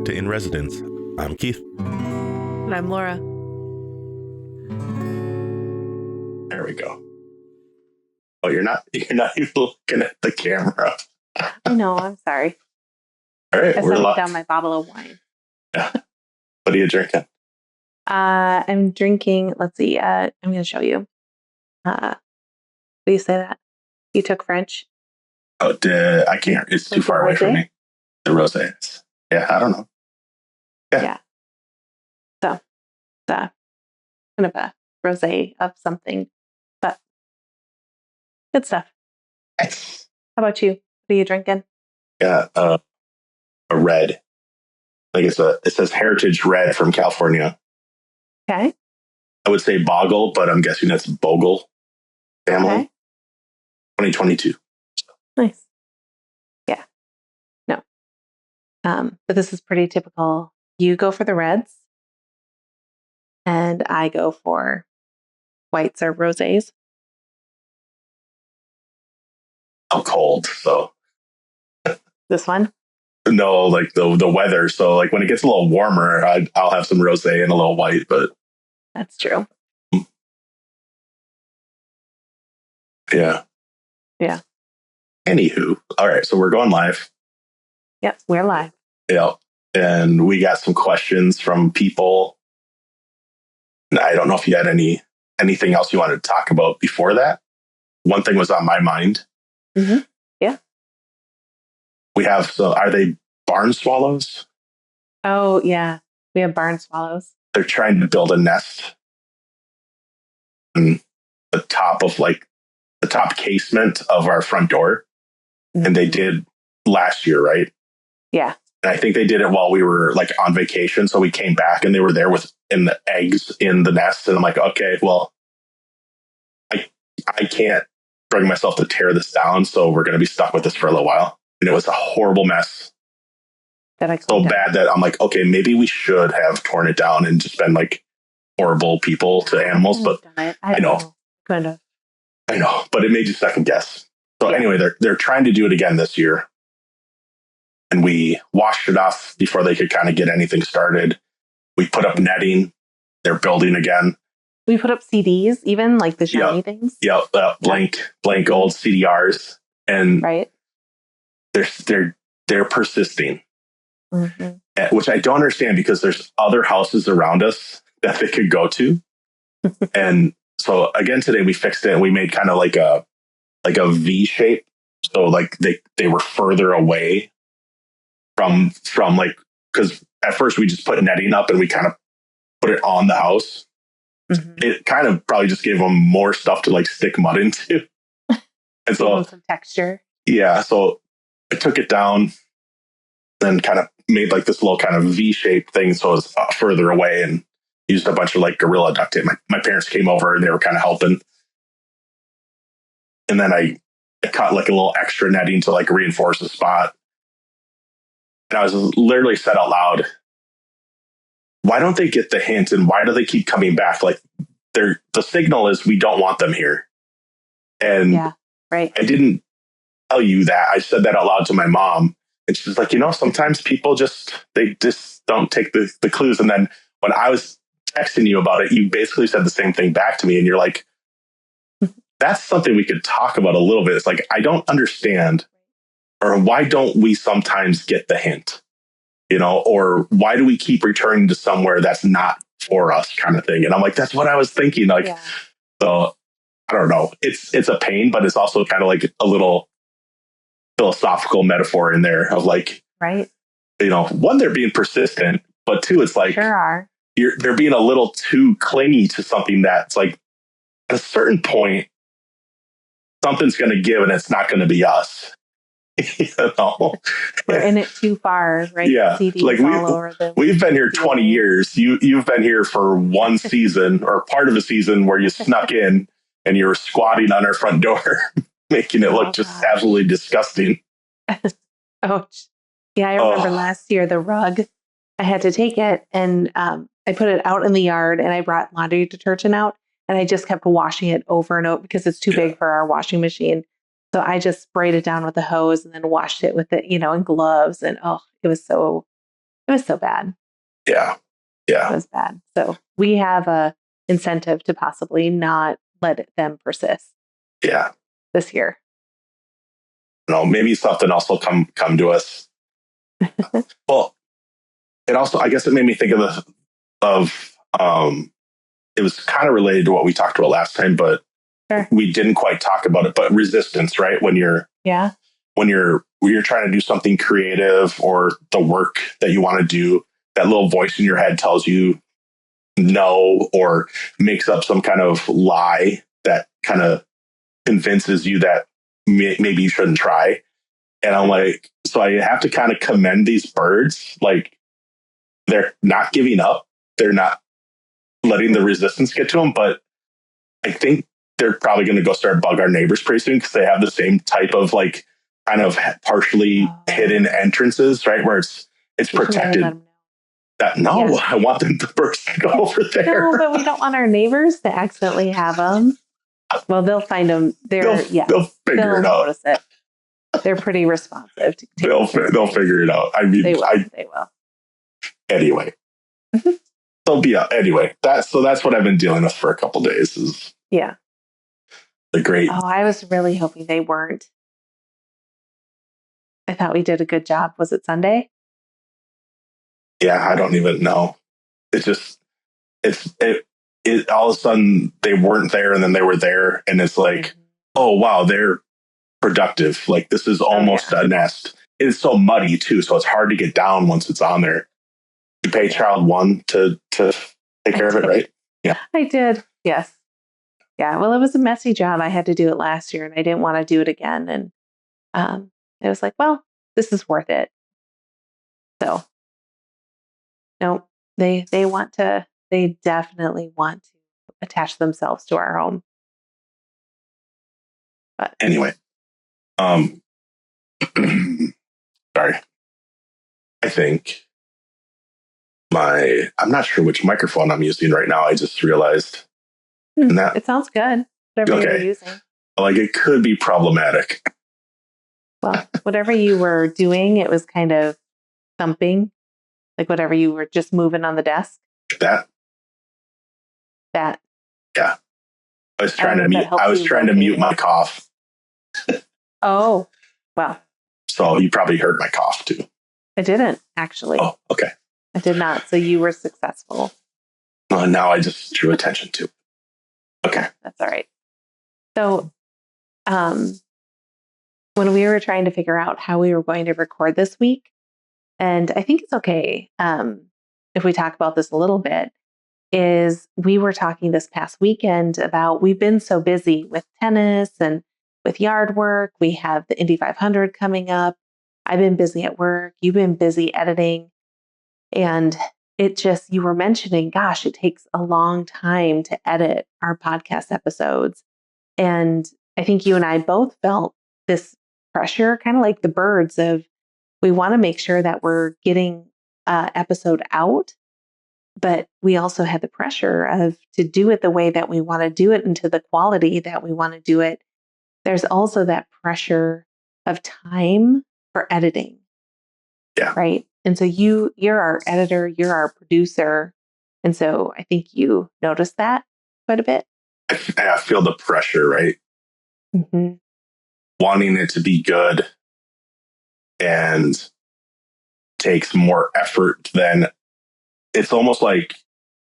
to In Residence. I'm Keith. And I'm Laura. There we go. Oh, you're not even looking at the camera. I know, I'm sorry. All right, I we're set live. down my bottle of wine. Yeah. What are you drinking? I'm drinking, let's see, I'm going to show you. What do you say that? You took French? Oh, I can't. It's too far away from me. The rosé. Yeah, I don't know. Yeah. So, it's kind of a rosé of something, but good stuff. Nice. How about you? What are you drinking? Yeah, a red. I think it says Heritage Red from California. Okay. I would say Boggle, but I'm guessing that's Bogle family. Okay. 2022. Nice. Yeah. No. But this is pretty typical. You go for the reds, and I go for whites or rosés. I'm cold, so. This one? No, like the weather. So like when it gets a little warmer, I'll have some rosé and a little white, but. That's true. Yeah. Yeah. Anywho, all right, so we're going live. Yep, we're live. Yeah, and we got some questions from people. I don't know if you had anything else you wanted to talk about before that. One thing was on my mind. Mm-hmm. Yeah. We have, so are they barn swallows? Oh, yeah. We have barn swallows. They're trying to build a nest on the top of like the top casement of our front door. Mm-hmm. And they did last year, right? Yeah. And I think they did it while we were like on vacation. So we came back and they were there in the eggs in the nest. And I'm like, okay, well, I can't bring myself to tear this down. So we're going to be stuck with this for a little while. And it was a horrible mess. So bad that I'm like, okay, maybe we should have torn it down and just been like horrible people to animals. But I know. Kind of. I know, but it made you second guess. So anyway, they're trying to do it again this year. And we washed it off before they could kind of get anything started. We put up netting. They're building again. We put up CDs, even like the shiny things. Yeah, blank old CDRs, and right. They're persisting, which I don't understand because there's other houses around us that they could go to, and so again today we fixed it and we made kind of like a V shape, so like they were further away from like, because at first we just put netting up and we kind of put it on the house. Mm-hmm. It kind of probably just gave them more stuff to like stick mud into. And so some texture. Yeah. So I took it down, then kind of made like this little kind of V-shaped thing. So it was further away, and used a bunch of like Gorilla duct tape. My parents came over and they were kind of helping. And then I cut like a little extra netting to like reinforce the spot. And I was literally said out loud, why don't they get the hint, and why do they keep coming back? Like the signal is we don't want them here. And right. I didn't tell you that. I said that out loud to my mom, and she's like, sometimes people they just don't take the clues. And then when I was texting you about it, you basically said the same thing back to me. And you're like, that's something we could talk about a little bit. It's like, I don't understand, or why don't we sometimes get the hint? Or why do we keep returning to somewhere that's not for us, kind of thing? And I'm like, that's what I was thinking. Like, So I don't know. It's a pain, but it's also kind of like a little philosophical metaphor in there of like, right. One, they're being persistent, but two, it's like, sure are. They're being a little too clingy to something that's like, at a certain point, something's going to give, and it's not going to be us. We're in it too far, right? Yeah, like we've been here 20 years. You've been here for one season or part of a season where you snuck in and you were squatting on our front door, making it look just absolutely disgusting. Oh, yeah. I remember last year, the rug, I had to take it and I put it out in the yard, and I brought laundry detergent out, and I just kept washing it over and over because it's too big for our washing machine. So I just sprayed it down with a hose and then washed it with it, in gloves. And it was so It was so bad. Yeah. It was bad. So we have a incentive to possibly not let them persist. Yeah. This year. No, maybe something else will come to us. Well, it also, I guess it made me think it was kind of related to what we talked about last time, but sure. We didn't quite talk about it, but resistance, right? When you're trying to do something creative or the work that you want to do, that little voice in your head tells you no, or makes up some kind of lie that kind of convinces you that maybe you shouldn't try. And I'm like, so I have to kind of commend these birds. Like, they're not giving up. They're not letting the resistance get to them. But I think they're probably going to go start bug our neighbors pretty soon, because they have the same type of like kind of partially hidden entrances, right? Where it's protected. Yes. I want them to burst to go over there. No, but we don't want our neighbors to accidentally have them. Well, they'll find them. They'll figure it out. It. They're pretty responsive. They'll figure it out. I mean, they will. Anyway. So anyway, that's what I've been dealing with for a couple days. Is the great. Oh, I was really hoping they weren't. I thought we did a good job. Was it Sunday? Yeah, I don't even know. It all of a sudden they weren't there, and then they were there, and it's like, oh wow, they're productive. Like, this is almost a nest. It's so muddy too, so it's hard to get down once it's on there. You pay child one to take care of it, right? Yeah, I did. Yes. Yeah. Well, it was a messy job. I had to do it last year, and I didn't want to do it again. And it was like, well, this is worth it. So, no, they definitely want to attach themselves to our home. But anyway, sorry. I think I'm not sure which microphone I'm using right now. I just realized. It sounds good. Whatever you're using. Like, it could be problematic. Well, whatever you were doing, it was kind of thumping. Like whatever you were just moving on the desk. That. Yeah. I was trying to mute my cough. Oh, well. So you probably heard my cough too. I didn't, actually. Oh, okay. I did not. So you were successful. Well, now I just drew attention to it. Okay. That's all right. So when we were trying to figure out how we were going to record this week, and I think it's okay if we talk about this a little bit, is we were talking this past weekend about we've been so busy with tennis and with yard work. We have the Indy 500 coming up. I've been busy at work. You've been busy editing. And you were mentioning, gosh, it takes a long time to edit our podcast episodes. And I think you and I both felt this pressure, kind of like the birds of, we want to make sure that we're getting an episode out, but we also had the pressure of to do it the way that we want to do it and to the quality that we want to do it. There's also that pressure of time for editing. Yeah. Right. And so you're our editor, you're our producer. And so I think you noticed that quite a bit. I feel the pressure, right? Mm-hmm. Wanting it to be good and takes more effort than, it's almost like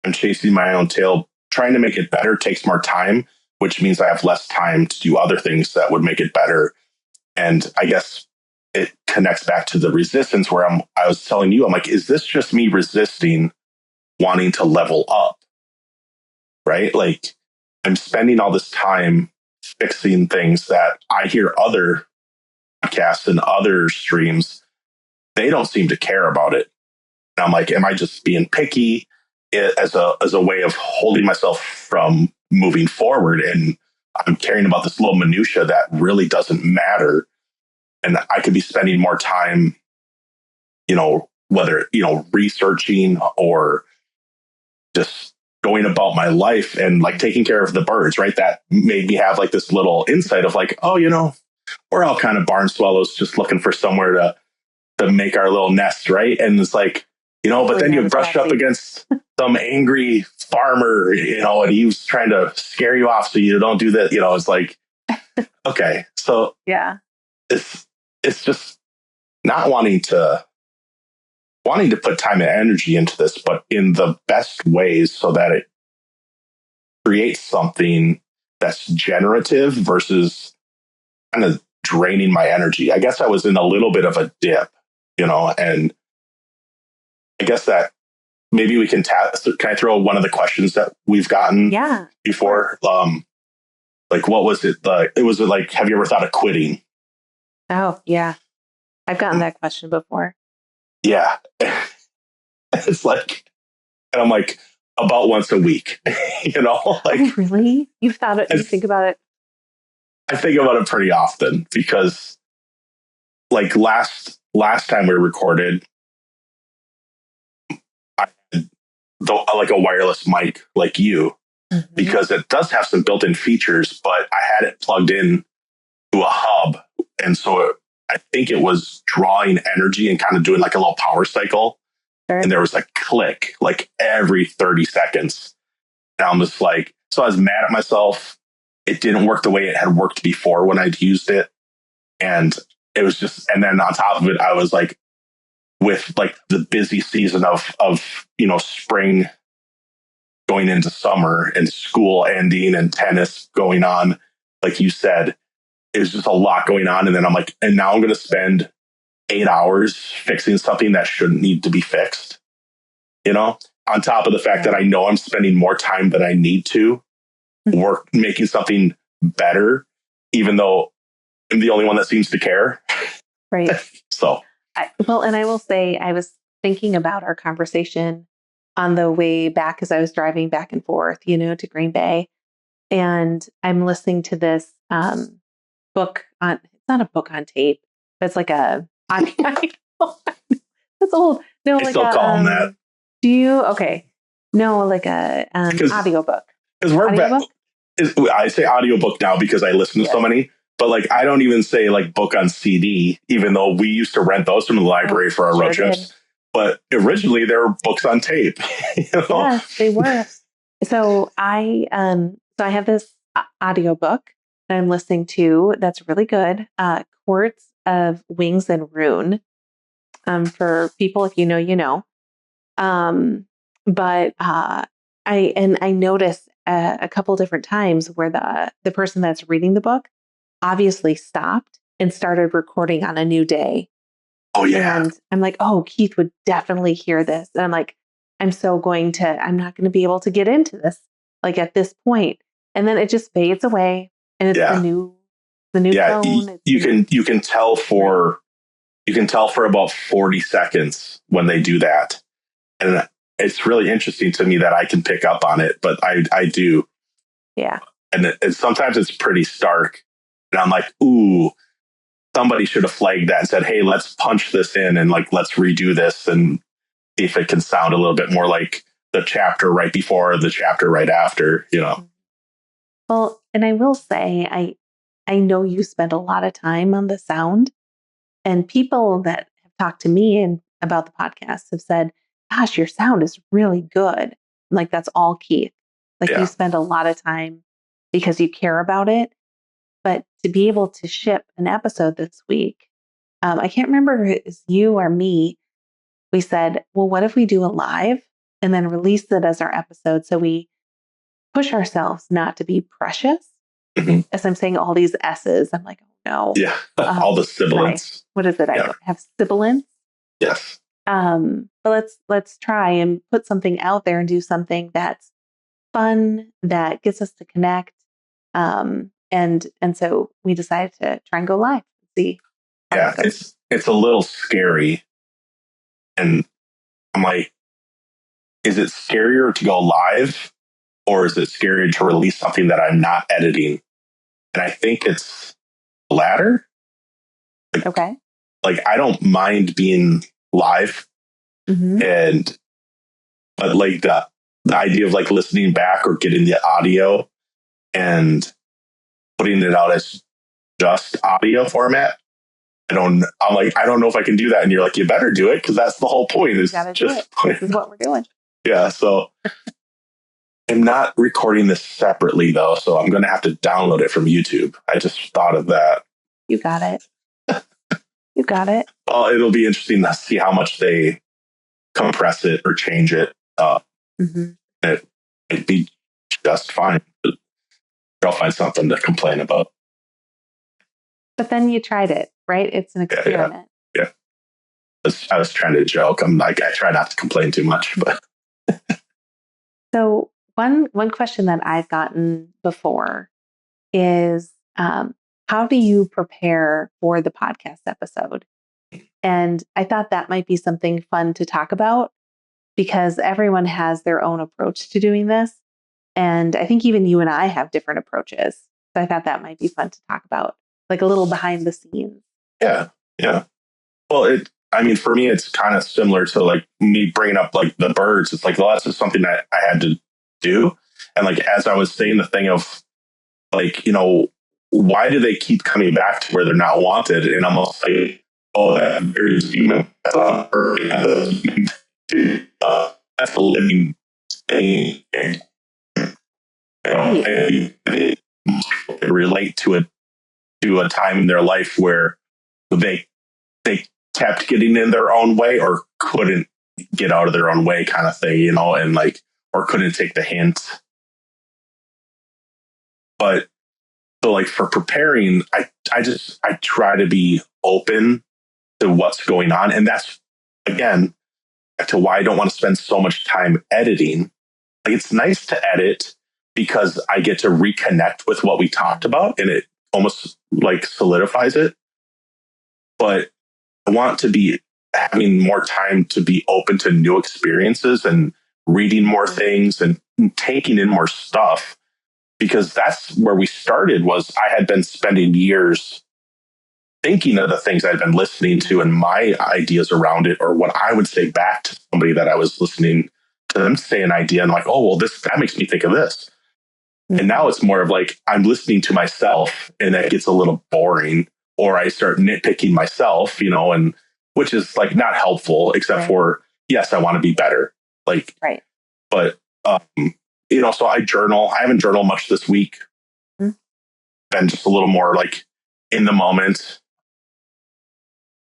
I'm chasing my own tail. Trying to make it better takes more time, which means I have less time to do other things that would make it better. And I guess it connects back to the resistance where I was telling you, I'm like, is this just me resisting wanting to level up? Right? Like, I'm spending all this time fixing things that I hear other podcasts and other streams, they don't seem to care about it. And I'm like, am I just being picky as a way of holding myself from moving forward? And I'm caring about this little minutia that really doesn't matter. And I could be spending more time, whether, researching or just going about my life and like taking care of the birds, right? That made me have like this little insight of like, oh, we're all kind of barn swallows just looking for somewhere to make our little nest, right? And it's like, but then you brush up against some angry farmer, and he was trying to scare you off so you don't do that. It's like, okay, so yeah, it's just not wanting to put time and energy into this, but in the best ways so that it creates something that's generative versus kind of draining my energy. I guess I was in a little bit of a dip, and I guess that maybe we can can I throw one of the questions that we've gotten before? Like, what was it? It was like, have you ever thought of quitting? Oh, yeah. I've gotten that question before. Yeah. It's like, and I'm like, about once a week, like, oh, really? You've thought it, you think about it? I think about it pretty often because like last time we recorded, I had like a wireless mic like you, because it does have some built-in features, but I had it plugged in to a hub. And so I think it was drawing energy and kind of doing like a little power cycle. Sure. And there was a click like every 30 seconds. And I'm just like, so I was mad at myself. It didn't work the way it had worked before when I'd used it. And it was just, and then on top of it, I was like, with like the busy season of spring going into summer and school ending and tennis going on, like you said, it was just a lot going on. And then I'm like, and now I'm going to spend 8 hours fixing something that shouldn't need to be fixed, on top of the fact that I know I'm spending more time than I need to work, making something better, even though I'm the only one that seems to care. Right. So, and I will say, I was thinking about our conversation on the way back as I was driving back and forth, to Green Bay. And I'm listening to this book on, it's not a book on tape, but it's like a, that's old. No, I still call them that. Do you? Okay. No, like a audiobook. Because I say audiobook now because I listen to so many, but like I don't even say like book on CD, even though we used to rent those from the library for our road trips. Did. But originally there were books on tape. Yes, they were. So I have this audiobook that I'm listening to that's really good. Courts of Wings and Rune. For people, if you know, you know. But I noticed a couple different times where the person that's reading the book obviously stopped and started recording on a new day. Oh yeah. And I'm like, oh, Keith would definitely hear this. And I'm like, I'm not going to be able to get into this like at this point. And then it just fades away, and it's the new tone. You can tell for about 40 seconds when they do that. And it's really interesting to me that I can pick up on it, but I do. Yeah. And sometimes it's pretty stark. And I'm like, ooh, somebody should have flagged that and said, hey, let's punch this in and like, let's redo this and see if it can sound a little bit more like the chapter right before or the chapter right after, Well, and I will say, I know you spend a lot of time on the sound, and people that have talked to me and about the podcast have said, gosh, your sound is really good. Like that's all Keith. Like you spend a lot of time because you care about it. But to be able to ship an episode this week, I can't remember if it was you or me. We said, well, what if we do a live and then release it as our episode? So we push ourselves not to be precious. Mm-hmm. As I'm saying all these S's, I'm like, oh no. Yeah. All the sibilants. What is it? I don't have sibilants. Yes. But let's try and put something out there and do something that's fun, that gets us to connect. And so we decided to try and go live and see. Yeah, it's a little scary. And I'm like, is it scarier to go live, or is it scarier to release something that I'm not editing? And I think it's the latter. Like, okay. Like I don't mind being live, but like the idea of like listening back or getting the audio and putting it out as just audio format, I'm like, I don't know if I can do that. And you're like, you better do it, because that's the whole point. Is gotta do just it. This is what we're doing. Yeah. So I'm not recording this separately though, so I'm going to have to download it from YouTube. I just thought of that. You got it. You got it. Well, it'll be interesting to see how much they compress it or change it. It'd be just fine. I'll find something to complain about. But then you tried it, right? It's an experiment. Yeah. I was trying to joke. I'm like, I try not to complain too much, but. So one question that I've gotten before is, how do you prepare for the podcast episode? And I thought that might be something fun to talk about, because everyone has their own approach to doing this. And I think even you and I have different approaches. So I thought that might be fun to talk about, like a little behind the scenes. Yeah. Yeah. Well, for me, it's kind of similar to like me bringing up like the birds. It's like, well, that's just something that I had to do. And like, as I was saying the thing of like, why do they keep coming back to where they're not wanted? And I'm almost like, oh, there's that's a living thing. They relate to a time in their life where they kept getting in their own way or couldn't get out of their own way, kind of thing, and like, or couldn't take the hint. But so like for preparing, I try to be open to what's going on. And that's, again, to why I don't want to spend so much time editing. Like, it's nice to edit because I get to reconnect with what we talked about, and it almost like solidifies it. But I want to be having more time to be open to new experiences and reading more things and taking in more stuff, because that's where we started. Was I had been spending years thinking of the things I'd been listening to and my ideas around it, or what I would say back to somebody that I was listening to them say an idea, and like, oh, well, that makes me think of this. And now it's more of like, I'm listening to myself, and that gets a little boring, or I start nitpicking myself, and which is like not helpful, except for, yes, I want to be better. Like, but, so I journal. I haven't journaled much this week. Been just a little more like in the moment.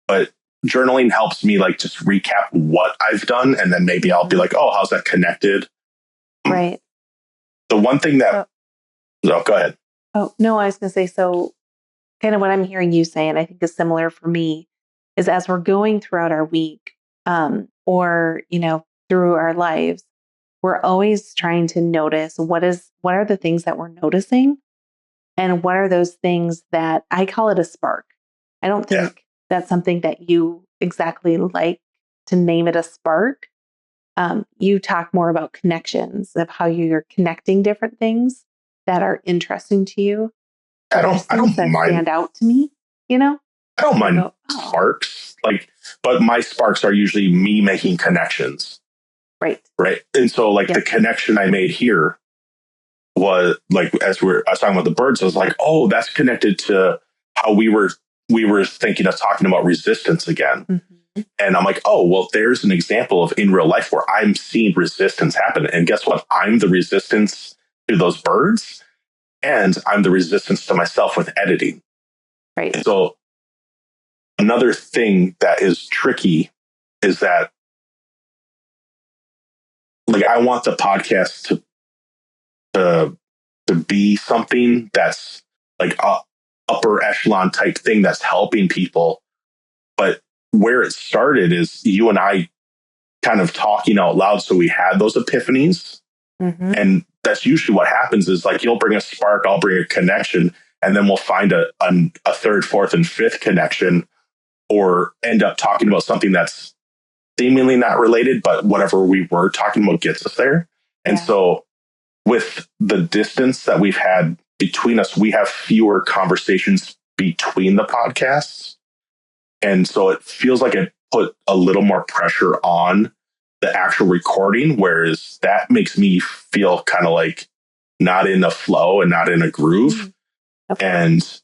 But journaling helps me like just recap what I've done. And then maybe I'll be like, oh, how's that connected? Right. The one thing that, go ahead. Oh, no, I was going to say, so kind of what I'm hearing you say, and I think is similar for me, is as we're going throughout our week, or, through our lives, we're always trying to notice what are the things that we're noticing, and what are those things that I call it a spark. I don't think that's something that you exactly like to name it a spark. You talk more about connections, of how you're connecting different things that are interesting to you. I don't mind. Stand out to me, I don't mind sparks, but my sparks are usually me making connections. Right. And so like the connection I made here was like, I was talking about the birds, I was like, oh, that's connected to how we were thinking of talking about resistance again. And I'm like, oh, well, there's an example of in real life where I'm seeing resistance happen. And guess what? I'm the resistance to those birds, and I'm the resistance to myself with editing. Right. And so another thing that is tricky is that, like, I want the podcast to be something that's like a upper echelon type thing that's helping people. But where it started is you and I kind of talking out loud. So we had those epiphanies. And that's usually what happens is like, you'll bring a spark, I'll bring a connection, and then we'll find a third, fourth, and fifth connection, or end up talking about something that's seemingly not related, but whatever we were talking about gets us there. And so with the distance that we've had between us, we have fewer conversations between the podcasts. And so it feels like it put a little more pressure on the actual recording, whereas that makes me feel kind of like not in a flow and not in a groove. And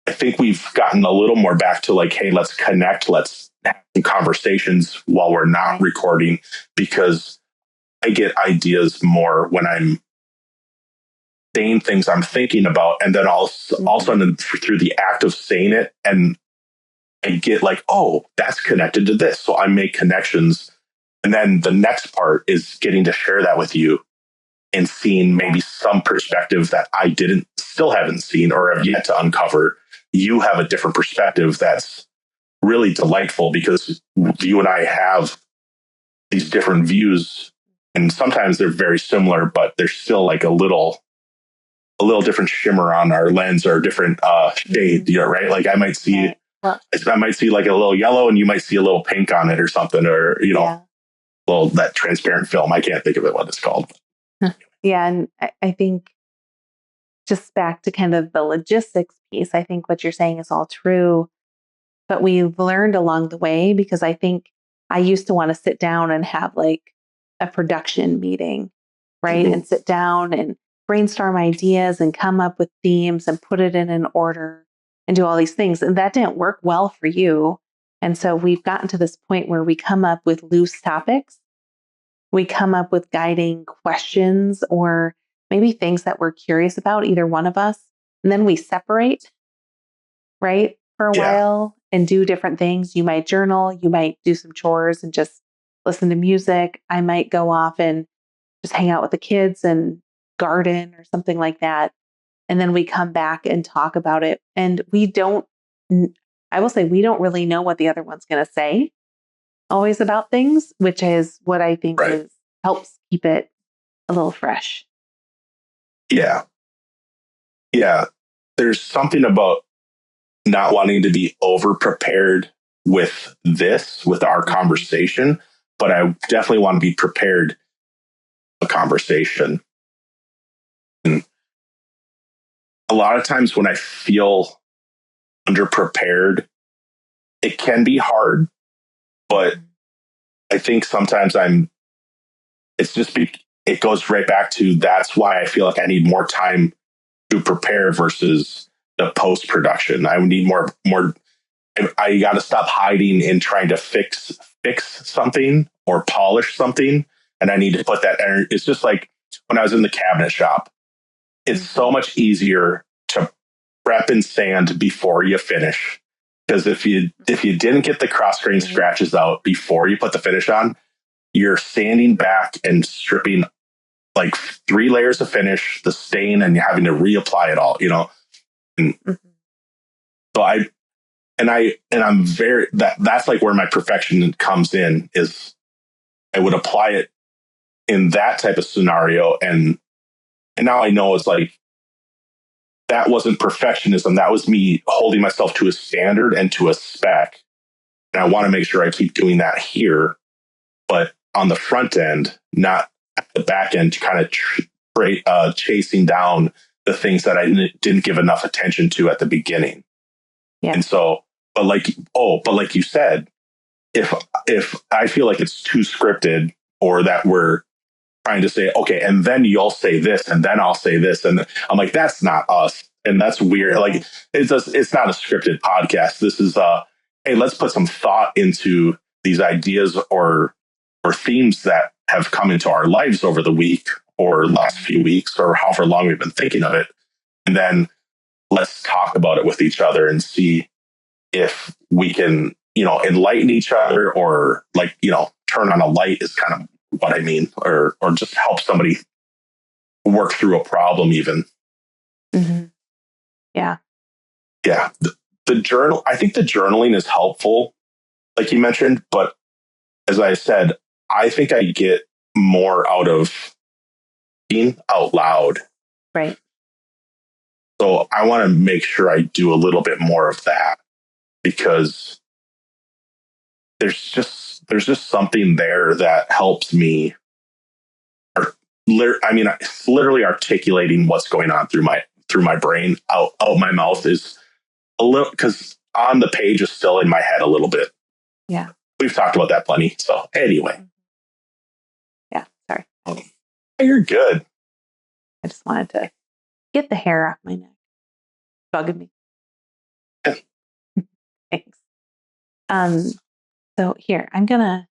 I think we've gotten a little more back to like, hey, let's connect, let's have some conversations while we're not recording, because I get ideas more when I'm saying things I'm thinking about, and then also through the act of saying it, and I get like, oh, that's connected to this, so I make connections, and then the next part is getting to share that with you and seeing maybe some perspective that I still haven't seen or have yet to uncover. You have a different perspective that's really delightful, because you and I have these different views, and sometimes they're very similar, but there's still like a little different shimmer on our lens, or different shade, right? Like I might see like a little yellow, and you might see a little pink on it or something, or well, that transparent film. I can't think of it what it's called. Yeah, and I think just back to kind of the logistics piece, I think what you're saying is all true, but we've learned along the way, because I think I used to want to sit down and have like a production meeting, right? And sit down and brainstorm ideas and come up with themes and put it in an order and do all these things. And that didn't work well for you. And so we've gotten to this point where we come up with loose topics. We come up with guiding questions, or maybe things that we're curious about, either one of us. And then we separate, right, for a while and do different things. You might journal, you might do some chores and just listen to music. I might go off and just hang out with the kids and garden or something like that. And then we come back and talk about it. And I will say, we don't really know what the other one's going to say always about things, which is what I think helps keep it a little fresh. Yeah. Yeah. There's something about not wanting to be over prepared with our conversation, but I definitely want to be prepared for a conversation. And a lot of times when I feel underprepared, it can be hard, but I think sometimes it goes right back to, that's why I feel like I need more time to prepare versus the post production. I would need more. I got to stop hiding and trying to fix something or polish something, and I need to put that energy. It's just like when I was in the cabinet shop. It's so much easier to prep and sand before you finish, because if you didn't get the cross grain scratches out before you put the finish on, you're sanding back and stripping like 3 layers of finish, the stain, and you're having to reapply it all, And so I'm very, that's like where my perfection comes in, is I would apply it in that type of scenario. And now I know it's like, that wasn't perfectionism. That was me holding myself to a standard and to a spec. And I want to make sure I keep doing that here, but on the front end, not at the back end, kind of chasing down the things that I didn't give enough attention to at the beginning. Yeah. And so, but like you said, if I feel like it's too scripted, or that we're trying to say, okay, and then you'll say this, and then I'll say this, and I'm like, that's not us, and that's weird. Like it's not a scripted podcast. This is hey, let's put some thought into these ideas or themes that have come into our lives over the week or last few weeks, or however long we've been thinking of it, and then let's talk about it with each other and see if we can, enlighten each other, or like, turn on a light is kind of what I mean, or just help somebody work through a problem even. Mm-hmm. Yeah. Yeah. The journal, I think the journaling is helpful, like you mentioned, but as I said, I think I get more out of being out loud. Right. So I want to make sure I do a little bit more of that, because there's just something there that helps me. It's literally articulating what's going on through my brain out my mouth is a little, because on the page is still in my head a little bit. Yeah. We've talked about that plenty. So anyway. Yeah. Sorry. You're good. I just wanted to get the hair off my neck. Bugging me. So here, I'm gonna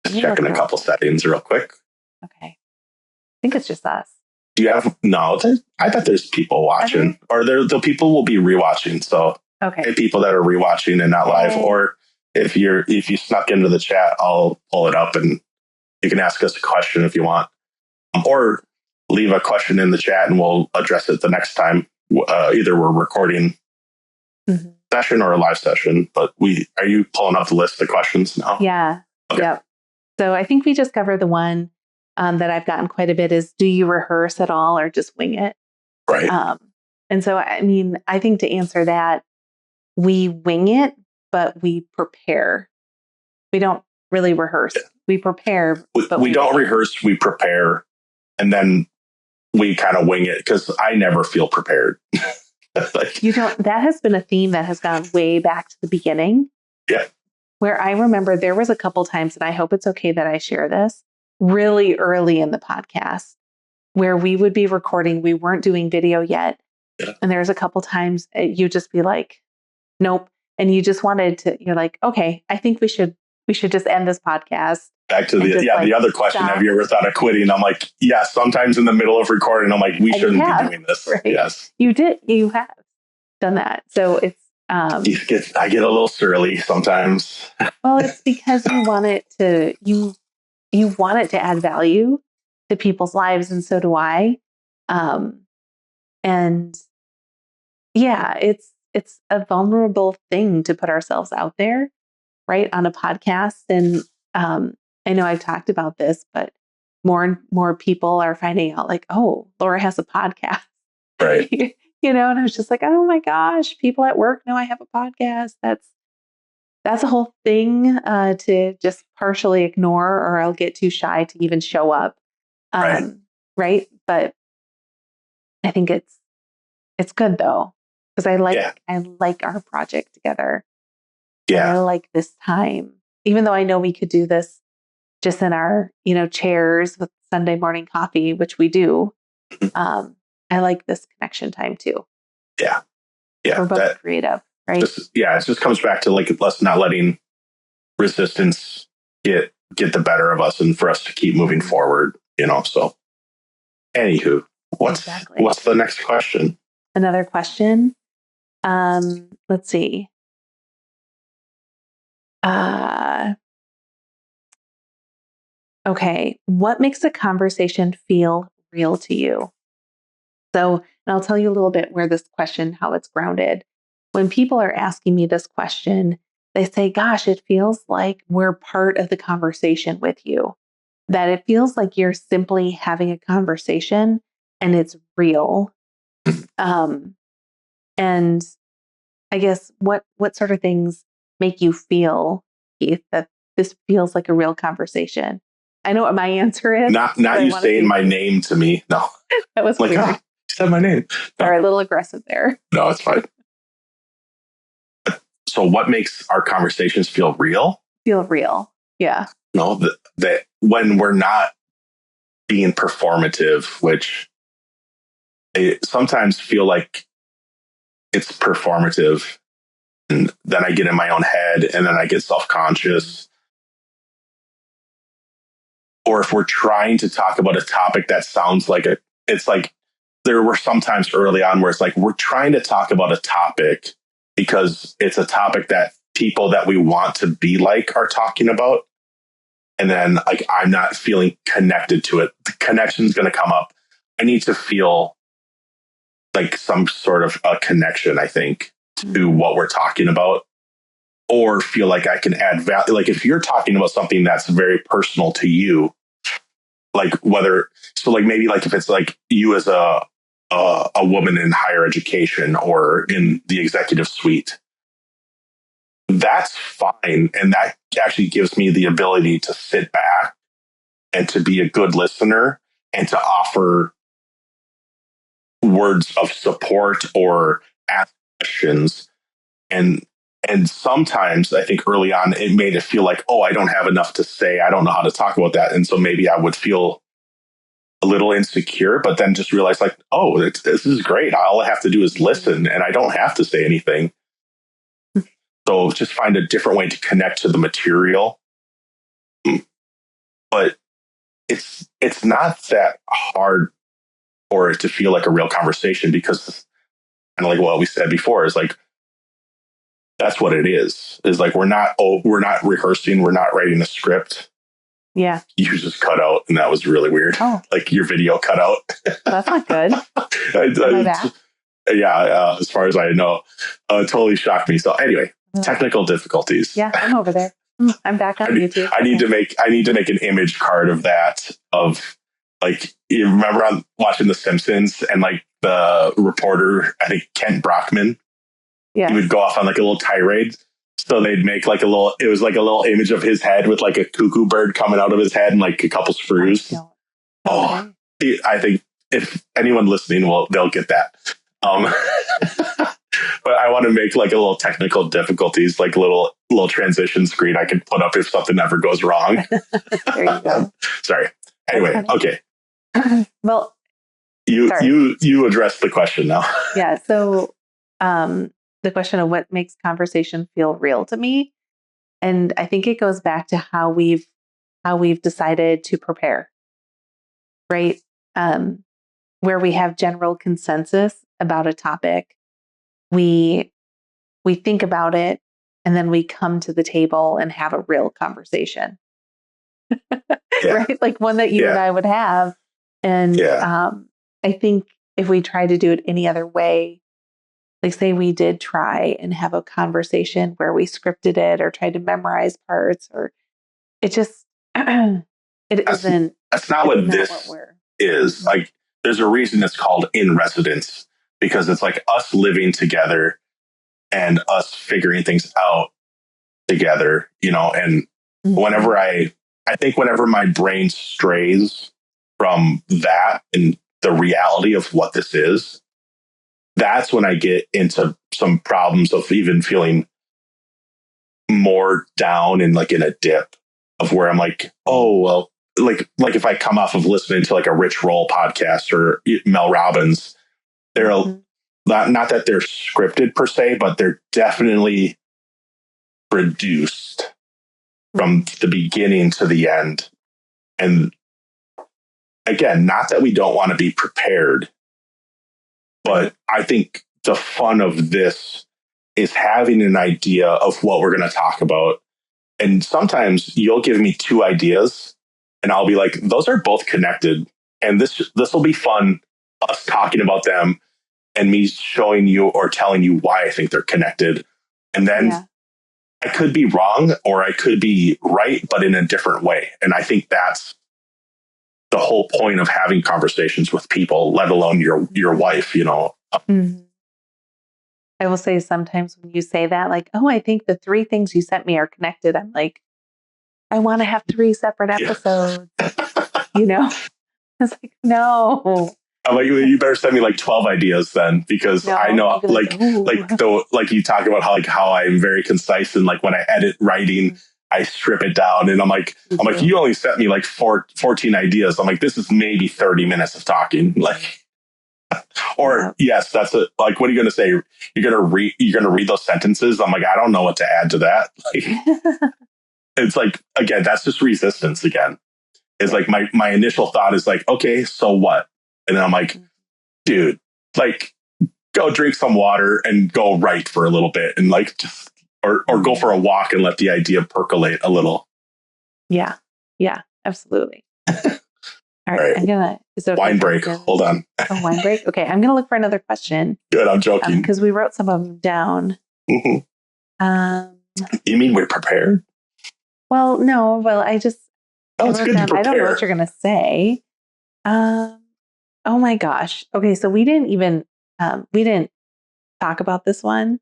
just checking a couple settings real quick. Okay. I think it's just us. Do you have I bet there's people watching, or the people will be rewatching. So people that are rewatching and not live, or if you snuck into the chat, I'll pull it up and you can ask us a question if you want, or leave a question in the chat and we'll address it the next time. Either we're recording session or a live session, but are you pulling up the list of questions now? Yeah. Okay. Yep. So I think we just covered the one that I've gotten quite a bit is, do you rehearse at all or just wing it? Right. And so, I mean, I think to answer that, we wing it, but we prepare. We don't really rehearse. We prepare. But we don't rehearse, we prepare, and then we kind of wing it because I never feel prepared. That has been a theme that has gone way back to the beginning. Yeah. Where I remember there was a couple times, and I hope it's okay that I share this, really early in the podcast where we would be recording. We weren't doing video yet. Yeah. And there was a couple times you just be like, nope. And you just you're like, okay, I think we should just end this podcast. Back to the other question. Stop. Have you ever thought of quitting? I'm like, yeah, sometimes in the middle of recording, I'm like, we shouldn't be doing this. Right? Yes. You have done that. So it's, I get a little surly sometimes. Well, it's because you want it to add value to people's lives. And so do I. And yeah, it's a vulnerable thing to put ourselves out there, right, on a podcast. And I know I've talked about this, but more and more people are finding out like, oh, Laura has a podcast. Right. And I was just like, oh my gosh, people at work know I have a podcast. That's a whole thing to just partially ignore, or I'll get too shy to even show up. Right. But I think it's good though, because I like our project together. Yeah. And I like this time, even though I know we could do this just in our, chairs with Sunday morning coffee, which we do. I like this connection time too. Yeah. Yeah. We're both creative, right? It just comes back to like us not letting resistance get the better of us and for us to keep moving forward, so anywho, what's the next question? Another question. Let's see. Okay. What makes a conversation feel real to you? So, and I'll tell you a little bit where this question, how it's grounded. When people are asking me this question, they say, gosh, it feels like we're part of the conversation with you, that it feels like you're simply having a conversation and it's real. And I guess what sort of things make you feel, Keith, that this feels like a real conversation? I know what my answer is. Not you saying my name to me. No. That was weird. You said my name. No. Sorry, a little aggressive there. No, it's fine. So what makes our conversations feel real? Feel real. Yeah. No, that when we're not being performative, which I sometimes feel like it's performative, and then I get in my own head and then I get self-conscious. Or if we're trying to talk about a topic that sounds like it's like there were some times early on where it's like we're trying to talk about a topic because it's a topic that people that we want to be like are talking about. And then like I'm not feeling connected to it. The connection's going to come up. I need to feel like some sort of a connection, I think, to what we're talking about, or feel like I can add value. Like if you're talking about something that's very personal to you, like maybe like if it's like you as a woman in higher education or in the executive suite, that's fine. And that actually gives me the ability to sit back and to be a good listener and to offer words of support or ask questions. And sometimes I think early on, it made it feel like, oh, I don't have enough to say. I don't know how to talk about that. And so maybe I would feel a little insecure, but then just realize like, oh, this is great. All I have to do is listen and I don't have to say anything. So just find a different way to connect to the material. But it's not that hard for it to feel like a real conversation, because kind of like what we said before is like, that's what it is like, we're not rehearsing, we're not writing a script. Yeah. You just cut out, and that was really weird. Oh. Like your video cut out. That's not good. Am I back? Yeah, as far as I know, it totally shocked me. So anyway, technical difficulties. Yeah, I'm over there. I'm back on YouTube. I need to make an image card of that. Of like, you remember I'm watching The Simpsons, and like the reporter, I think Kent Brockman, he would go off on like a little tirade. So they'd make like it was like a little image of his head with like a cuckoo bird coming out of his head and like a couple screws. I think if anyone listening they'll get that. But I want to make like a little technical difficulties, like a little transition screen I can put up if something ever goes wrong. There you go. Sorry. Anyway, okay. Well, you addressed the question now. Yeah. So, the question of what makes conversation feel real to me, and I think it goes back to how we've decided to prepare, right? Where we have general consensus about a topic, we think about it, and then we come to the table and have a real conversation, right? Like one that you and I would have. And I think if we try to do it any other way, like say we did try and have a conversation where we scripted it or tried to memorize parts, or it just isn't. That's not what this is. Like, there's a reason it's called In Residence, because it's like us living together and us figuring things out together, and whenever I think whenever my brain strays from that and the reality of what this is, that's when I get into some problems of even feeling more down and like in a dip of where I'm like, oh, well, like if I come off of listening to like a Rich Roll podcast or Mel Robbins, they're not that they're scripted per se, but they're definitely produced from the beginning to the end. And again, not that we don't want to be prepared, but I think the fun of this is having an idea of what we're going to talk about. And sometimes you'll give me two ideas and I'll be like, those are both connected. And this will be fun, us talking about them and me showing you or telling you why I think they're connected. And then I could be wrong or I could be right, but in a different way. And I think that's the whole point of having conversations with people, let alone your wife, Mm-hmm. I will say sometimes when you say that, like, oh, I think the three things you sent me are connected. I'm like, I want to have 3 separate episodes. It's like, no. I'm like, you better send me like 12 ideas then, because I know like you talk about how I'm very concise, and like when I edit writing, I strip it down, and I'm like, you only sent me like 14 ideas. I'm like, this is maybe 30 minutes of talking. Like, or yes, that's it. Like, what are you going to say? You're going to read those sentences. I'm like, I don't know what to add to that. Like, it's like, again, that's just resistance again. It's like my initial thought is like, okay, so what? And then I'm like, dude, like, go drink some water and go write for a little bit, and like just or go for a walk and let the idea percolate a little. Yeah, absolutely. All right. I'm gonna wine break. Hold on. Oh, wine break. Okay, I'm gonna look for another question. Good. I'm joking because we wrote some of them down. Mm-hmm. You mean we're prepared? Well, no. Well, it's good to prepare. I don't know what you're gonna say. Oh my gosh. Okay, so we didn't even talk about this one.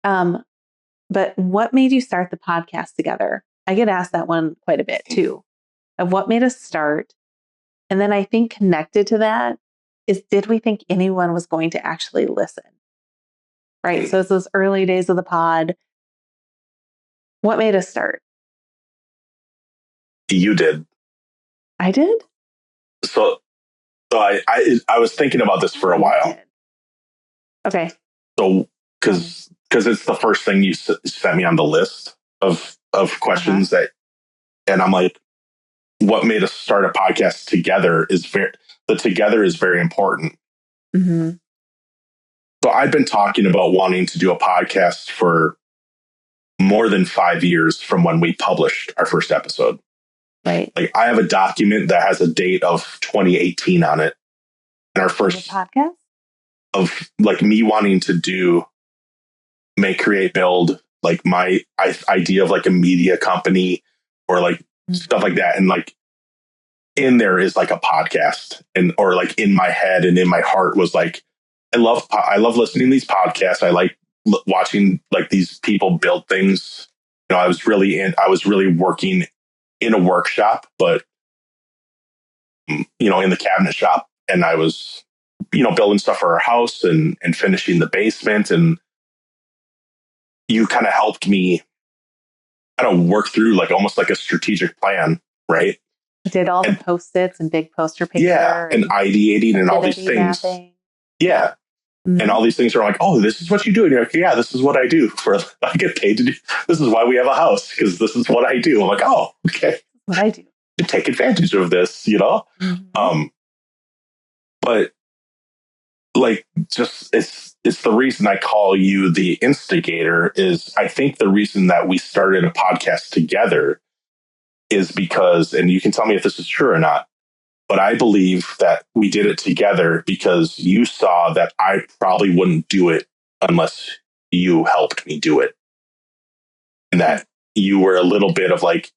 But what made you start the podcast together? I get asked that one quite a bit too. Of what made us start. And then I think connected to that is, did we think anyone was going to actually listen? Right. So it's those early days of the pod. What made us start? You did. I did? So I was thinking about this for a while. Okay. So, because because it's the first thing you sent me on the list of questions that, and I'm like, what made us start a podcast together is together is very important. Mm-hmm. So I've been talking about wanting to do a podcast for more than 5 years from when we published our first episode. Right. Like I have a document that has a date of 2018 on it. And our first podcast of like me wanting to make, create, build, like my idea of like a media company or like stuff like that. And like in there is like a podcast and, or like in my head and in my heart was like, I love listening to these podcasts. I like watching like these people build things. You know, I was really working in a workshop, but you know, in the cabinet shop, and I was, you know, building stuff for our house and finishing the basement. And you kind of helped me kind of work through like almost like a strategic plan, right? I did all the Post-its and big poster paper. Yeah, and ideating and all these things. Mapping. Yeah. Mm-hmm. And all these things are like, oh, this is what you do. And you're like, yeah, this is what I do. I get paid to do. This is why we have a house, because this is what I do. I'm like, oh, okay. What I do. To take advantage of this, you know? Mm-hmm. But like, just it's the reason I call you the instigator is I think the reason that we started a podcast together is because, and you can tell me if this is true or not, but I believe that we did it together because you saw that I probably wouldn't do it unless you helped me do it. And that you were a little bit of like,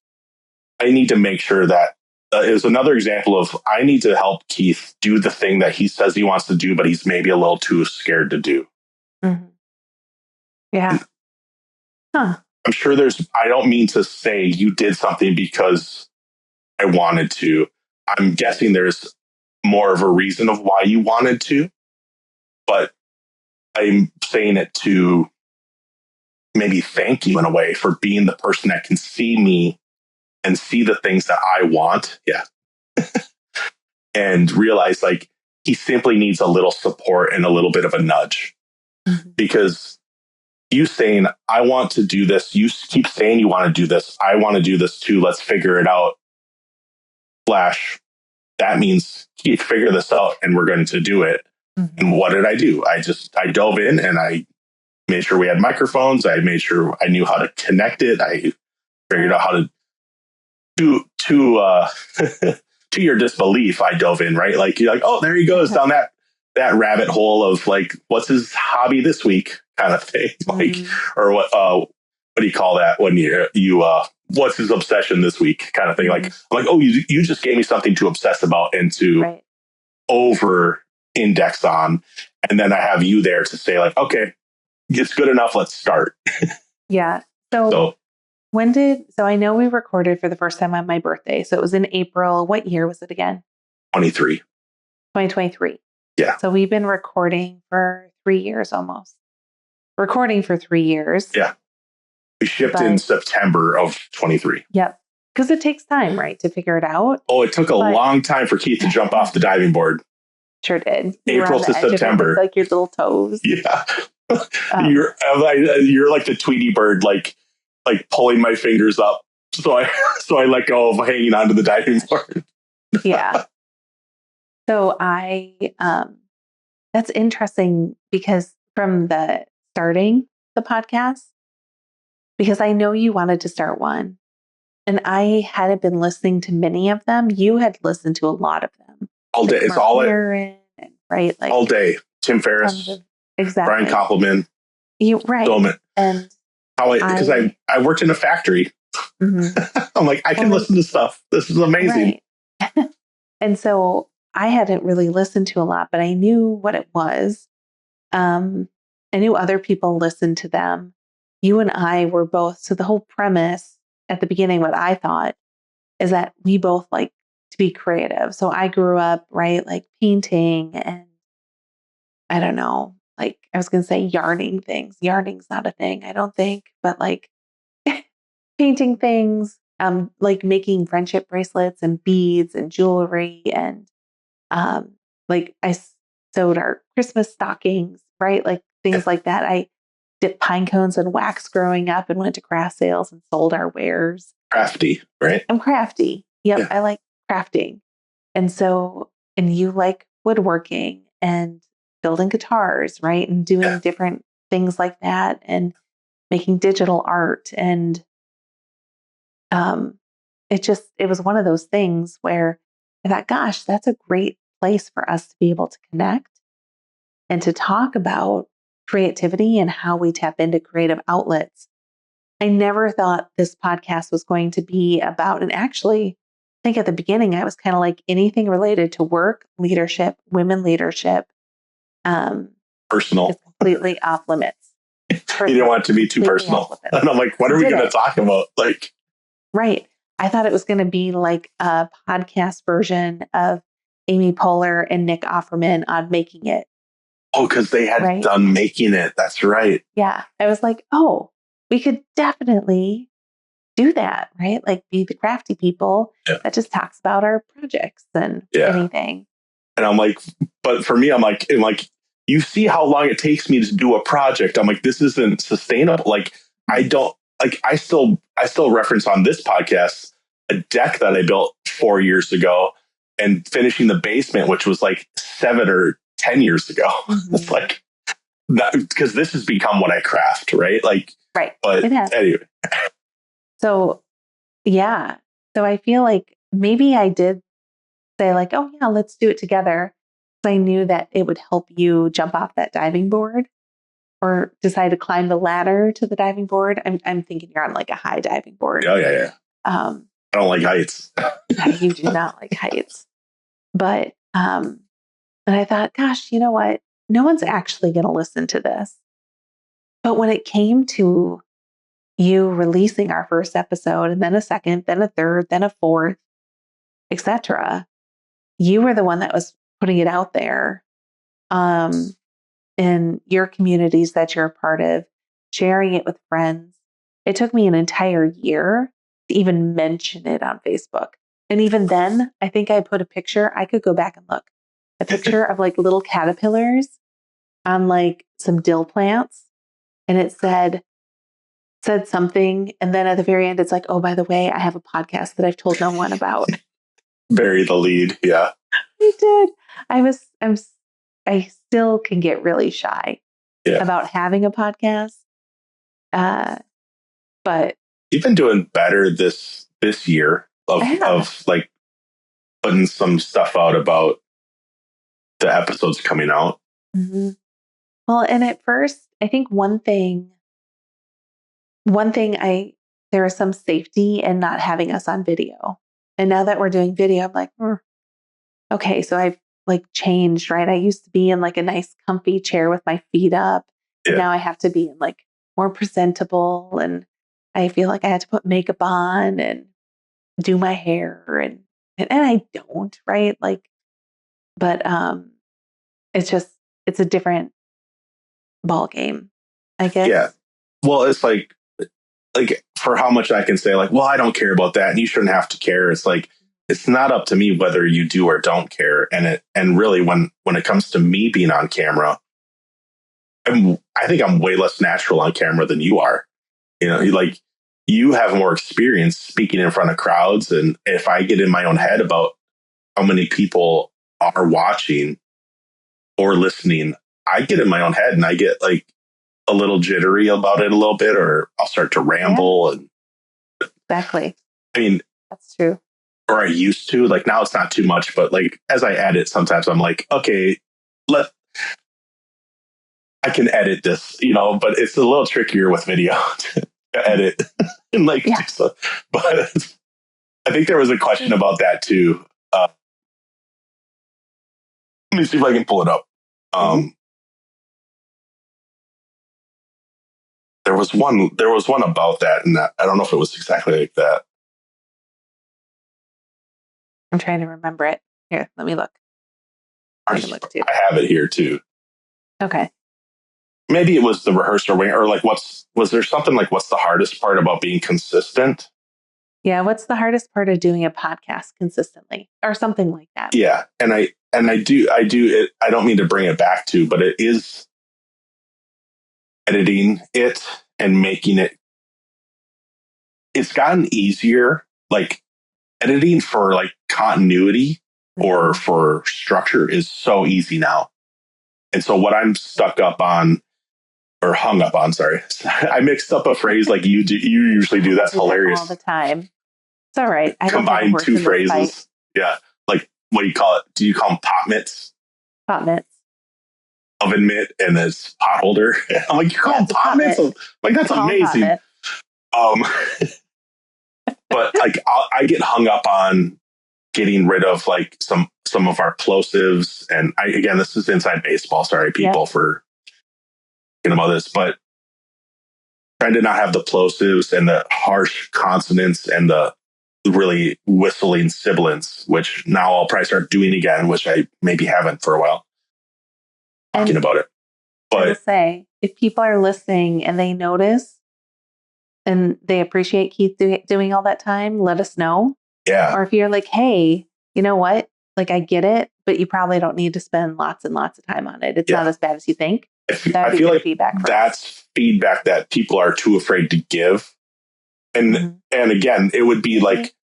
I need to make sure that it was another example of I need to help Keith do the thing that he says he wants to do, but he's maybe a little too scared to do. Mm-hmm. Yeah. Huh. I'm sure I don't mean to say you did something because I wanted to. I'm guessing there's more of a reason of why you wanted to, but I'm saying it to maybe thank you in a way for being the person that can see me and see the things that I want. Yeah. And realize like he simply needs a little support and a little bit of a nudge. Mm-hmm. Because you saying, I want to do this. You keep saying you want to do this. I want to do this too. Let's figure it out. Flash. That means Keith, figure this out and we're going to do it. Mm-hmm. And what did I do? I dove in and I made sure we had microphones. I made sure I knew how to connect it. I figured out how to to your disbelief, I dove in, right? Like you're like, oh, there he goes down that rabbit hole of like, what's his hobby this week kind of thing. Like, or what do you call that when you what's his obsession this week kind of thing? Like, I'm like, oh, you just gave me something to obsess about and to over index on. And then I have you there to say like, okay, it's good enough. Let's start. Yeah. So I know we recorded for the first time on my birthday. So it was in April. What year was it again? 2023. Yeah. So we've been recording for 3 years almost. Recording for 3 years. Yeah. We shipped in September of 23. Yep. Because it takes time, right, to figure it out. Oh, it took a long time for Keith to jump off the diving board. Sure did. April to September. Like your little toes. Yeah. You're like the Tweety bird, like pulling my fingers up. So I let go of hanging onto the diving board. Yeah. So that's interesting because from the starting the podcast, because I know you wanted to start one and I hadn't been listening to many of them. You had listened to a lot of them. All day. Like it's all right. Like all day. Tim Ferriss, exactly. Brian Koppelman. You right. Filament. And because I worked in a factory. Mm-hmm. I'm like, I can listen to stuff. This is amazing. Right. And so I hadn't really listened to a lot, but I knew what it was. I knew other people listened to them. You and I were both. So the whole premise at the beginning, what I thought is that we both like to be creative. So I grew up, right, like painting and I don't know, like I was going to say yarning things. Yarning's not a thing, I don't think, but like painting things, like making friendship bracelets and beads and jewelry. And like I sewed our Christmas stockings, right? Like things like that. dipped pine cones in wax growing up and went to craft sales and sold our wares. Crafty, right? I'm crafty. Yep. Yeah. I like crafting. And so, and you like woodworking and building guitars, right? And doing different things like that and making digital art. And it was one of those things where I thought, gosh, that's a great place for us to be able to connect and to talk about creativity and how we tap into creative outlets. I never thought this podcast was going to be about, and actually, I think at the beginning, I was kind of like anything related to work, leadership, women leadership. Personal. It's completely off limits. You didn't want it to be too personal. And I'm like, what are we going to talk about? Like, right. I thought it was going to be like a podcast version of Amy Poehler and Nick Offerman on Making It. Oh, because they had done Making It. That's right. Yeah. I was like, oh, we could definitely do that, right? Like be the crafty people that just talks about our projects and anything. And I'm like, but for me, I'm like, you see how long it takes me to do a project. I'm like, this isn't sustainable. Like, I still reference on this podcast a deck that I built 4 years ago and finishing the basement, which was like 7 or 10 years ago. Mm-hmm. It's like that because this has become what I craft, right? Like, right. But anyway. So, yeah. So I feel like maybe I did say like, oh yeah, let's do it together. I knew that it would help you jump off that diving board or decide to climb the ladder to the diving board. I'm thinking you're on like a high diving board. Oh, yeah. I don't like heights. You do not like heights. But, and I thought, gosh, you know what? No one's actually going to listen to this. But when it came to you releasing our first episode and then a second, then a third, then a fourth, etc., you were the one that was putting it out there in your communities that you're a part of, sharing it with friends. It took me an entire year to even mention it on Facebook. And even then, I think I put a picture, I could go back and look, a picture of like little caterpillars on like some dill plants. And it said something. And then at the very end, it's like, oh, by the way, I have a podcast that I've told no one about. Bury the lead. Yeah. I did. I still can get really shy about having a podcast. But you've been doing better this year of like putting some stuff out about the episodes coming out. Mm-hmm. Well, and at first, I think one thing there was some safety in not having us on video. And now that we're doing video, I'm like, okay, so I've like changed, right? I used to be in like a nice comfy chair with my feet up. And now I have to be in like more presentable. And I feel like I had to put makeup on and do my hair and I don't, right? Like, but it's a different ball game, I guess. Yeah. Well, it's like for how much I can say like, well, I don't care about that and you shouldn't have to care. It's like, it's not up to me whether you do or don't care. And really when it comes to me being on camera, I think I'm way less natural on camera than you are. You know, you have more experience speaking in front of crowds. And if I get in my own head about how many people are watching or listening, I get in my own head and I get like a little jittery about it a little bit, or I'll start to ramble. And exactly. I mean, that's true. Or I used to, like now it's not too much, but like as I edit, sometimes I'm like, okay, I can edit this, but it's a little trickier with video to edit and do stuff. But I think there was a question about that too. Let me see if I can pull it up. There was one about that, and I don't know if it was exactly like that. I'm trying to remember it. Here, let me look. I have it here too. Okay. Maybe it was the rehearse or like was there something like what's the hardest part about being consistent? Yeah, what's the hardest part of doing a podcast consistently or something like that? Yeah, and I do it. I don't mean to bring it back to, but it is editing it and making it, it's gotten easier. Like editing for like continuity or for structure is so easy now. And so what I'm stuck up on, or hung up on, sorry, I mixed up a phrase like you do. You usually do. That's hilarious. All the time. It's all right. I don't Combine two phrases. Yeah. Like, what do you call it? Do you call them pot mitts? Pot mitts. Oven mitt and this pot holder. I'm like, you call them pot mitts? Like, that's amazing. But like, I get hung up on getting rid of like some of our plosives. And again, this is inside baseball. Sorry, people, for thinking about this, but trying to not have the plosives and the harsh consonants and the really whistling sibilants, which now I'll probably start doing again, which I maybe haven't for a while. Talking about it. But I will say, if people are listening and they notice and they appreciate Keith doing all that time, let us know. Yeah. Or if you're like, hey, you know what? Like, I get it, but you probably don't need to spend lots and lots of time on it. It's not as bad as you think. I feel like that's feedback that people are too afraid to give. And and again, it would be like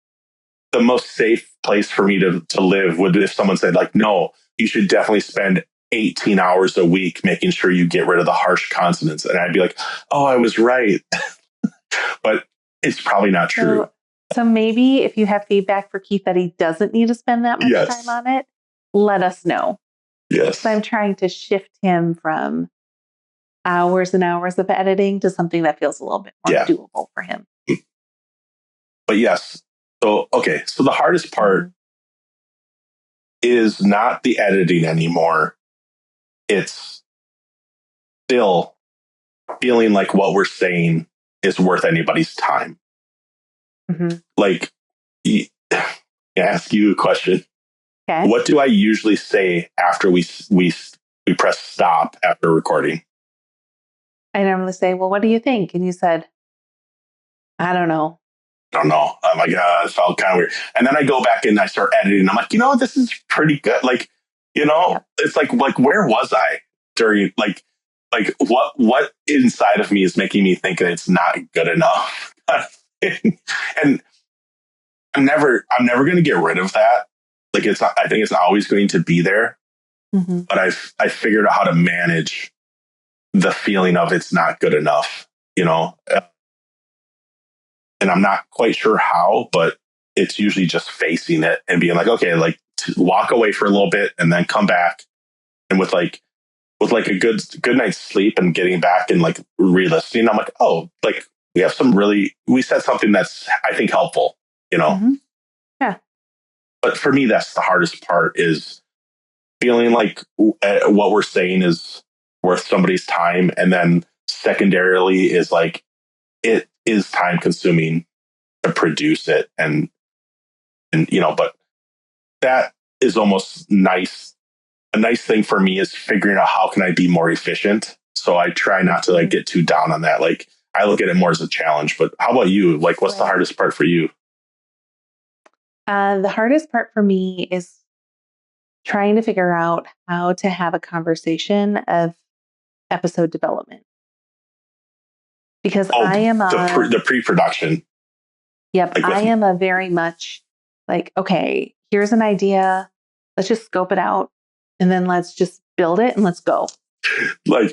the most safe place for me to live would if someone said like, no, you should definitely spend 18 hours a week making sure you get rid of the harsh consonants. And I'd be like, oh, I was right. But it's probably not true. So maybe if you have feedback for Keith that he doesn't need to spend that much time on it, let us know. Yes. So I'm trying to shift him from hours and hours of editing to something that feels a little bit more doable for him. But yes. So, okay. So the hardest part is not the editing anymore. It's still feeling like what we're saying is worth anybody's time. Like, I ask you a question. Okay. What do I usually say after we press stop after recording? I normally say, well, what do you think? And you said, I don't know. I'm like, it felt kind of weird. And then I go back and I start editing. I'm like, this is pretty good. Like, it's like, where was I during, like what inside of me is making me think that it's not good enough? And I'm never going to get rid of that. Like I think it's always going to be there, but I figured out how to manage the feeling of it's not good enough, and I'm not quite sure how, but it's usually just facing it and being like, okay, like to walk away for a little bit and then come back. And with a good night's sleep and getting back and like re-listening, I'm like, oh, like we said something that's, I think, helpful, Yeah. But for me, that's the hardest part, is feeling like what we're saying is worth somebody's time. And then secondarily is like, it is time consuming to produce it. And but that is almost nice. A nice thing for me is figuring out how can I be more efficient. So I try not to like get too down on that. Like I look at it more as a challenge, but how about you? Like, what's the hardest part for you? The hardest part for me is trying to figure out how to have a conversation of episode development. Because I am the pre-production. Yep. Like I am a very much like, okay, here's an idea. Let's just scope it out. And then let's just build it and let's go.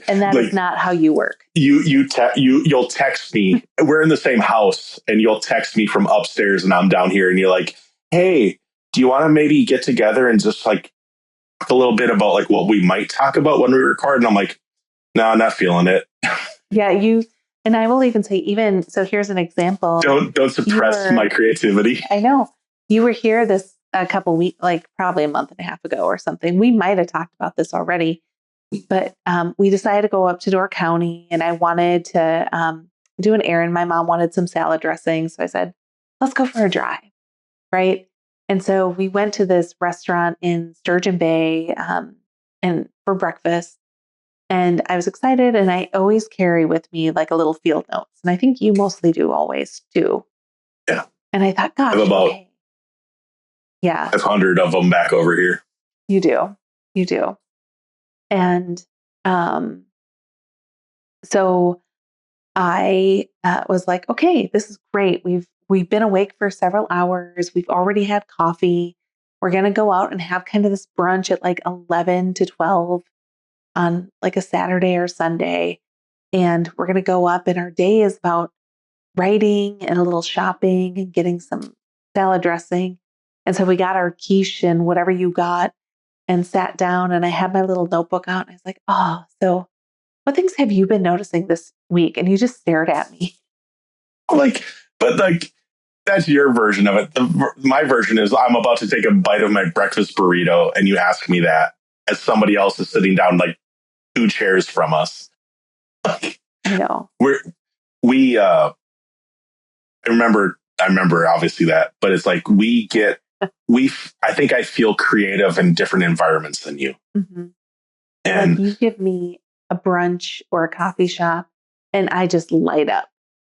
And that is not how you work. You'll text me. We're in the same house and you'll text me from upstairs and I'm down here and you're like, hey, do you want to maybe get together and just like talk a little bit about like what we might talk about when we record? And I'm like, no, I'm not feeling it. Yeah, and I will even say, so here's an example. Don't suppress my creativity. I know. You were here a couple weeks, like probably a month and a half ago or something. We might have talked about this already, but we decided to go up to Door County and I wanted to do an errand. My mom wanted some salad dressing. So I said, let's go for a drive. Right. And so we went to this restaurant in Sturgeon Bay and for breakfast. And I was excited, and I always carry with me like a little field notes. And I think you mostly do always too. Yeah. And I thought, gosh, I have about 500 of them back over here. You do. And So I was like, okay, this is great. We've been awake for several hours. We've already had coffee. We're gonna go out and have kind of this brunch at like 11 to 12 on like a Saturday or Sunday. And we're gonna go up, and our day is about writing and a little shopping and getting some salad dressing. And so we got our quiche and whatever you got and sat down, and I had my little notebook out, and I was like, oh, so what things have you been noticing this week? And he just stared at me. But that's your version of it. My version is I'm about to take a bite of my breakfast burrito, and you ask me that as somebody else is sitting down like 2 chairs from us. I know. I remember obviously that, but it's like I think I feel creative in different environments than you. Mm-hmm. And like you give me a brunch or a coffee shop and I just light up.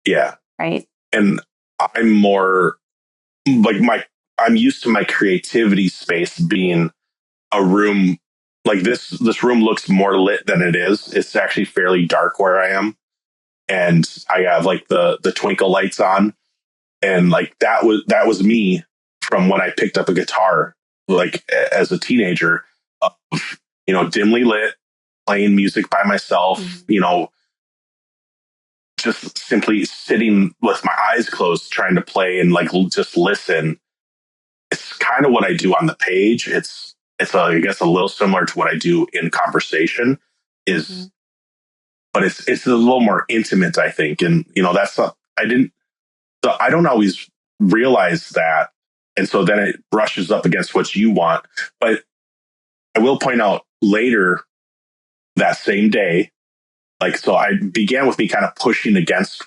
Yeah. Right. And I'm more like I'm used to my creativity space being a room like this room looks more lit than it is. It's actually fairly dark where I am. And I have like the twinkle lights on. And like that was me from when I picked up a guitar, like as a teenager, dimly lit, playing music by myself, just simply sitting with my eyes closed, trying to play and like just listen. It's kind of what I do on the page. It's I guess a little similar to what I do in conversation but it's a little more intimate, I think. And, that's not, I don't always realize that. And so then it brushes up against what you want. But I will point out later that same day, so I began with me kind of pushing against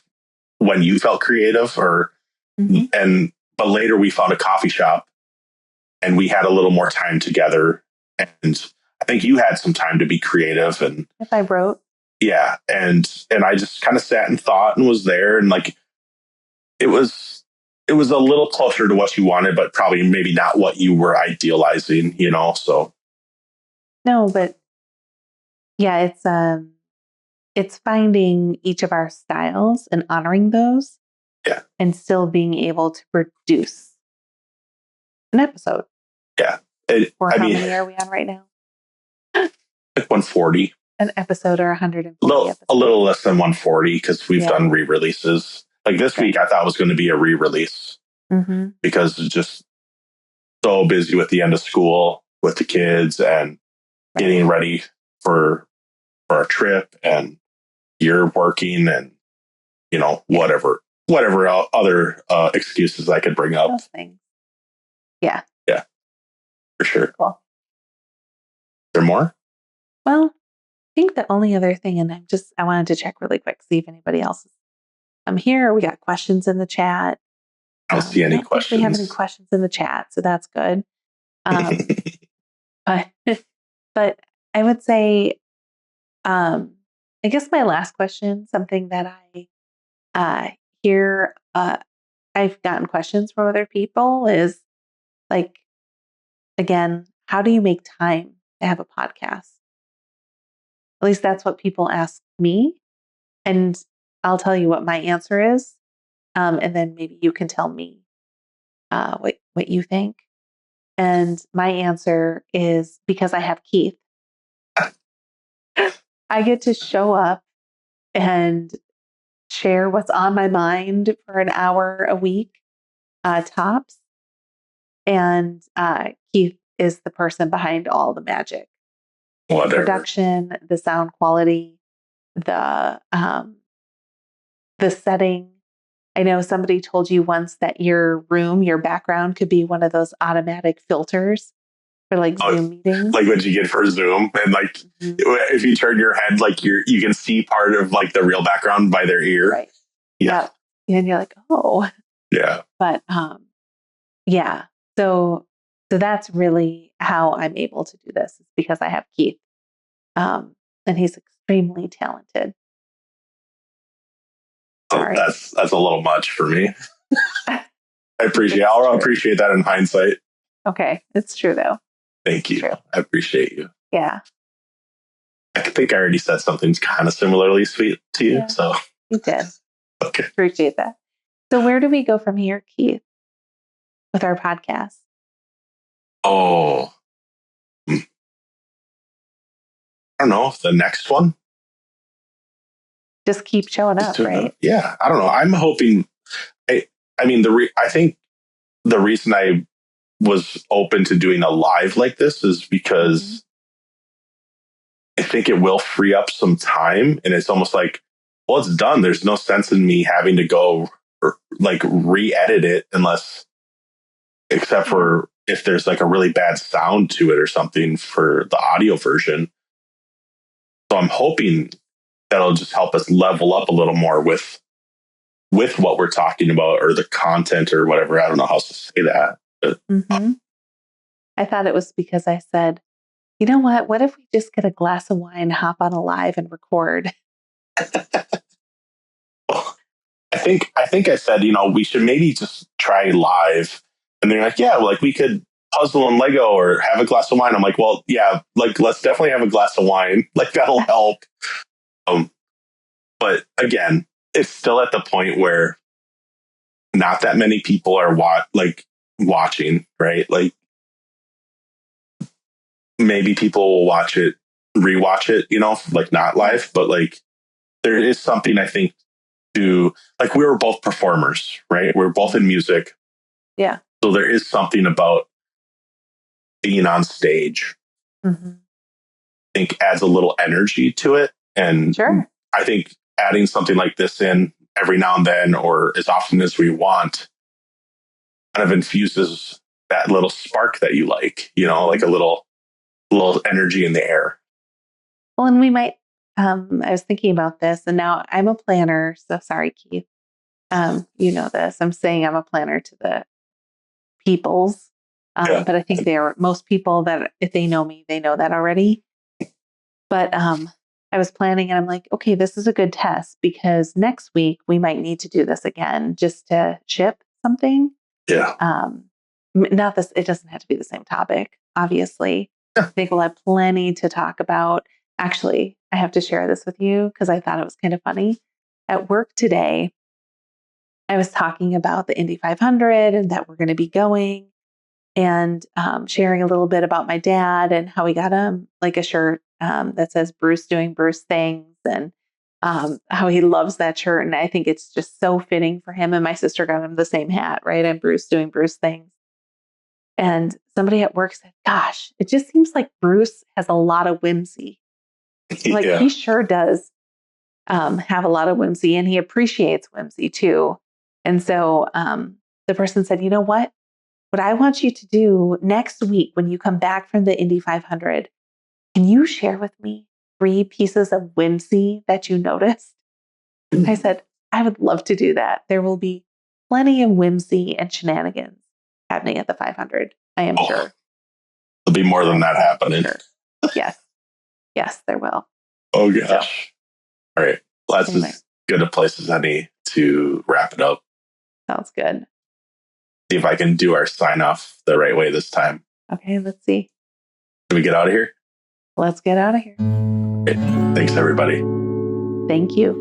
when you felt creative but later we found a coffee shop and we had a little more time together. And I think you had some time to be creative. And if I wrote. Yeah. And I just kind of sat and thought and was there. And it was a little closer to what you wanted, but probably maybe not what you were idealizing, so. No, but yeah, it's finding each of our styles and honoring those. Yeah. And still being able to produce an episode. Yeah. How many are we on right now? Like 140. An episode or 140 episodes? A little less than 140 because we've done re-releases. Like this week, I thought was going to be a re-release because it's just so busy with the end of school with the kids and getting ready for our trip, and you're working and whatever other excuses I could bring up. Those things. Yeah. Yeah, for sure. Cool. Is there more? Well, I think the only other thing, and I wanted to check really quick, see if anybody else is here. We got questions in the chat. I don't see any questions. We have any questions in the chat, so that's good. But I would say, I guess my last question, something that I hear, I've gotten questions from other people is like, again, how do you make time to have a podcast? At least that's what people ask me. And I'll tell you what my answer is. And then maybe you can tell me what you think. And my answer is because I have Keith. I get to show up and share what's on my mind for an hour a week, tops. And Keith is the person behind all the magic. Whatever. The production, the sound quality, the setting. I know somebody told you once that your background could be one of those automatic filters for like Zoom meetings. Like what you get for Zoom. And if you turn your head, you can see part of like the real background by their ear. Right. Yeah. And you're like, oh. Yeah. But yeah. So that's really how I'm able to do this, is because I have Keith. And he's extremely talented. Sorry. That's a little much for me. I I'll appreciate that in hindsight. Okay. It's true though. Thank you. I appreciate you. Yeah. I think I already said something kind of similarly sweet to you. Yeah. So You did. okay. Appreciate that. So where do we go from here, Keith, with our podcast? Oh, I don't know. The next one. Just keep showing up, right? Yeah. I don't know. I'm hoping. I mean, I think the reason I was open to doing a live like this is because I think it will free up some time, and it's almost like, well, it's done. There's no sense in me having to go or like re-edit it except for if there's like a really bad sound to it or something for the audio version. So I'm hoping that'll just help us level up a little more with what we're talking about or the content or whatever. I don't know how to say that. But, I thought it was because I said, you know what? What if we just get a glass of wine, hop on a live and record? I think I said, we should maybe just try live. And they're like, yeah, like we could puzzle and Lego or have a glass of wine. I'm like, well, yeah, like let's definitely have a glass of wine. Like that'll help. But again, it's still at the point where not that many people are watching, right? Like maybe people will watch it, rewatch it, like not live, but like there is something I think to like we were both performers, right? We're both in music. Yeah. So there is something about being on stage. I think adds a little energy to it. And sure. I think adding something like this in every now and then or as often as we want kind of infuses that little spark that you like, like a little energy in the air. Well, and we might, I was thinking about this and now I'm a planner. So sorry, Keith. You know this. I'm saying I'm a planner to the peoples. But I think most people that if they know me, they know that already. But I was planning and I'm like, okay, this is a good test because next week we might need to do this again just to ship something. Yeah. Not this, it doesn't have to be the same topic, obviously. Yeah. I think we'll have plenty to talk about. Actually, I have to share this with you because I thought it was kind of funny. At work today, I was talking about the Indy 500 and that we're going to be going and sharing a little bit about my dad and how he got him like a shirt that says Bruce doing Bruce things and how he loves that shirt. And I think it's just so fitting for him. And my sister got him the same hat, right? I'm Bruce doing Bruce things. And somebody at work said, gosh, it just seems like Bruce has a lot of whimsy. Like he sure does have a lot of whimsy and he appreciates whimsy too. And so the person said, you know what? What I want you to do next week when you come back from the Indy 500, can you share with me 3 pieces of whimsy that you noticed? I said, I would love to do that. There will be plenty of whimsy and shenanigans happening at the 500. I am sure. There'll be more than that happening. Sure. Yes. Yes, there will. Oh, gosh. So, all right. Well, that's as good a place as any to wrap it up. Sounds good. See if I can do our sign off the right way this time. Okay, let's see. Can we get out of here? Let's get out of here. Okay. Thanks, everybody. Thank you.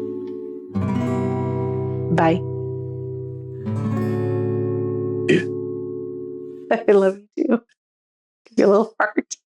Bye. Yeah. I love you too. Give you a little heart.